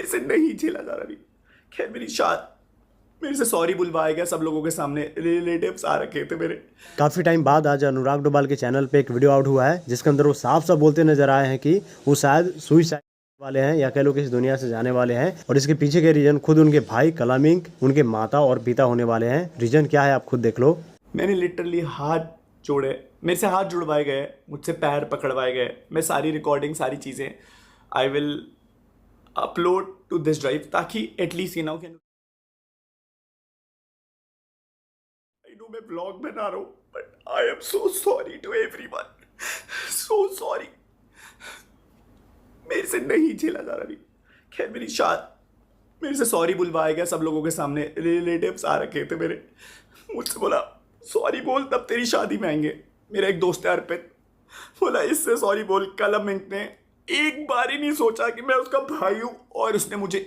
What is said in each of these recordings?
मेरे से नहीं झेला जा रहा अभी। खैर मेरे से सॉरी बुलवाया गया सब लोगों के सामने, रिलेटिव्स आ रखे थे मेरे। काफ़ी टाइम बाद आज अनुराग डोभाल के चैनल पे एक वीडियो आउट हुआ है जिसके अंदर वो साफ साफ बोलते नजर आए हैं कि वो शायद सुइसाइड वाले हैं या कह लो कि इस दुनिया से जाने वाले हैं। और इसके पीछे के रीजन खुद उनके भाई कलामिंग, उनके माता और पिता होने वाले हैं। रीजन क्या है आप खुद देख लो। मैंने लिटरली हाथ जोड़े, मेरे से हाथ जुड़वाए गए, मुझसे पैर पकड़वाए गए। मैं सारी रिकॉर्डिंग, सारी चीज़ें I will upload to this drive, ताकि एटलीस्ट यू नो कि मैं ब्लॉग बना रहा हूँ, but I am so sorry to everyone, so sorry. मेरे से नहीं झेला जा रहा अभी। खैर मेरे से सॉरी बुलवाया गया सब लोगों के सामने, रिलेटिव्स आ रखे थे मेरे। मुझसे बोला सॉरी बोल, तब तेरी शादी में आएंगे। मेरा एक दोस्त है अर्पित, बोला इससे सॉरी बोल। कलमिंग ने एक बार ही नहीं सोचा कि मैं उसका भाई हूँ, और उसने मुझे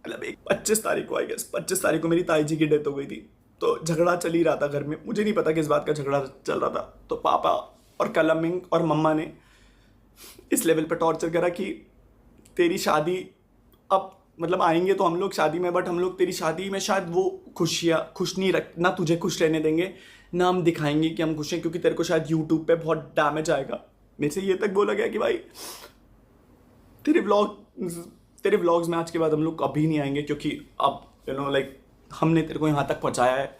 मतलब एक 25 तारीख को, आई गेस 25 तारीख को मेरी ताई जी की डेथ हो गई थी। तो झगड़ा चल ही रहा था घर में, मुझे नहीं पता किस बात का झगड़ा चल रहा था। तो पापा और कलमिंग और मम्मा ने इस लेवल पर टॉर्चर करा कि तेरी शादी अब मतलब आएंगे तो हम लोग शादी में, बट हम लोग तेरी शादी में शायद वो खुश नहीं रख, ना तुझे खुश रहने देंगे, ना हम दिखाएंगे कि हम खुश हैं, क्योंकि तेरे को शायद यूट्यूब पे बहुत डैमेज आएगा। मेरे से ये तक बोला गया कि भाई तेरे व्लॉग्स में आज के बाद हम लोग कभी नहीं आएंगे, क्योंकि अब यू नो लाइक हमने तेरे को यहाँ तक पहुँचाया है।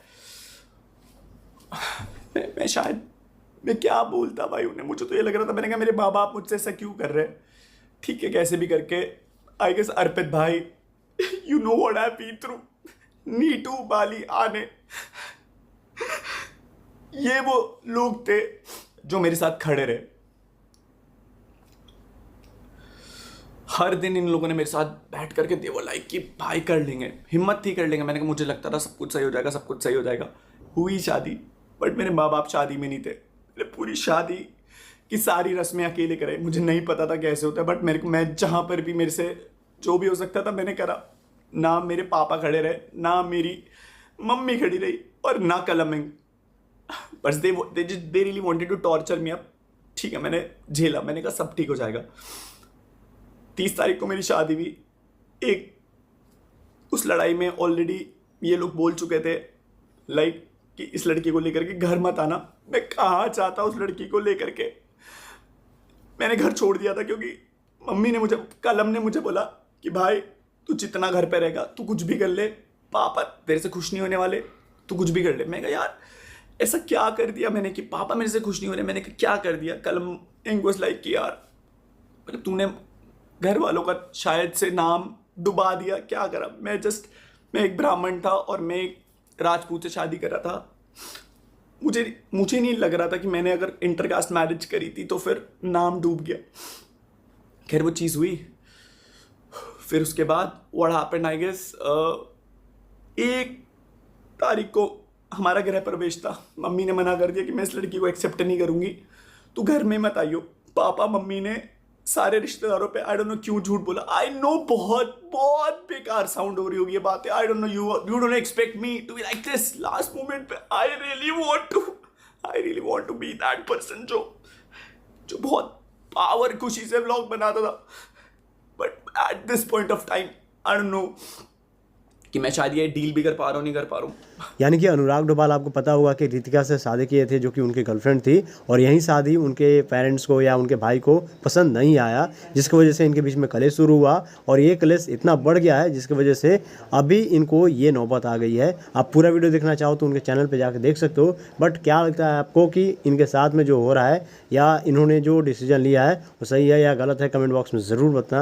मैं क्या बोलता भाई उन्हें, मुझे तो ये लग रहा था, मैंने कहा मेरे माँ बाप मुझसे ऐसा क्यों कर रहे हैं। ठीक है, कैसे भी करके आई गेस अर्पित भाई, you know what I been through, नीटू बाली आने, ये वो लोग थे जो मेरे साथ खड़े रहे। हर दिन इन लोगों ने मेरे साथ बैठ करके दे वो लाइक कि भाई कर लेंगे, हिम्मत थी कर लेंगे। मैंने कहा मुझे लगता था सब कुछ सही हो जाएगा, सब कुछ सही हो जाएगा। हुई शादी, बट मेरे माँ बाप शादी में नहीं थे। पूरी शादी की सारी रस्में अकेले करे, मुझे नहीं पता था कैसे होता है, बट मैं जहाँ पर भी मेरे से जो भी हो सकता था मैंने करा। ना मेरे पापा खड़े रहे, ना मेरी मम्मी खड़ी रही, और ना कलमिंग। बस they really wanted to torture me. अब ठीक है, मैंने झेला, मैंने कहा सब ठीक हो जाएगा। 30 तारीख को मेरी शादी हुई। उस लड़ाई में ऑलरेडी ये लोग बोल चुके थे लाइक कि इस लड़की को लेकर के घर मत आना। मैं कहाँ चाहता उस लड़की को लेकर के, मैंने घर छोड़ दिया था, क्योंकि मम्मी ने कलम ने मुझे बोला कि भाई तू जितना घर पे रहेगा तू कुछ भी कर ले, पापा तेरे से खुश नहीं होने वाले, तू कुछ भी कर ले। मैं कहा यार ऐसा क्या कर दिया मैंने कि पापा मेरे से खुश नहीं हो रहे। मैंने कहा क्या कर दिया। कलम इंग्लिश लाइक कि यार मतलब तूने घर वालों का शायद से नाम डुबा दिया, क्या करा। मैं एक ब्राह्मण था और मैं एक राजपूत से शादी कर रहा था। मुझे नहीं लग रहा था कि मैंने अगर इंटरकास्ट मैरिज करी थी तो फिर नाम डूब गया। खैर वो चीज़ हुई। फिर उसके बाद व्हाट हैपेंड आई गेस 1 तारीख को हमारा गृह प्रवेश था। मम्मी ने मना कर दिया कि मैं इस लड़की को एक्सेप्ट नहीं करूँगी, तू घर में मत आइयो। पापा मम्मी ने सारे रिश्तेदारों पे आई डोंट नो क्यों झूठ बोला। आई नो बहुत बहुत बेकार साउंड हो रही होगी ये बातें। I don't know you don't expect me to be like this. Last moment पे I really want to be that person जो बहुत पावर खुशी से व्लॉग बनाता था। But at this point of time I don't know कि मैं शायद ये डील भी कर पा रहा हूँ नहीं कर पा रहा हूँ। यानी कि अनुराग डोभाल आपको पता होगा कि रितिका से शादी किए थे जो कि उनकी गर्लफ्रेंड थी, और यही शादी उनके पेरेंट्स को या उनके भाई को पसंद नहीं आया, जिसकी वजह से इनके बीच में कलेश शुरू हुआ। और ये कलेश इतना बढ़ गया है जिसकी वजह से अभी इनको ये नौबत आ गई है। आप पूरा वीडियो देखना चाहो तो उनके चैनल पर जाकर देख सकते हो। बट क्या लगता है आपको कि इनके साथ में जो हो रहा है या इन्होंने जो डिसीजन लिया है वो सही है या गलत है, कमेंट बॉक्स में ज़रूर बताना।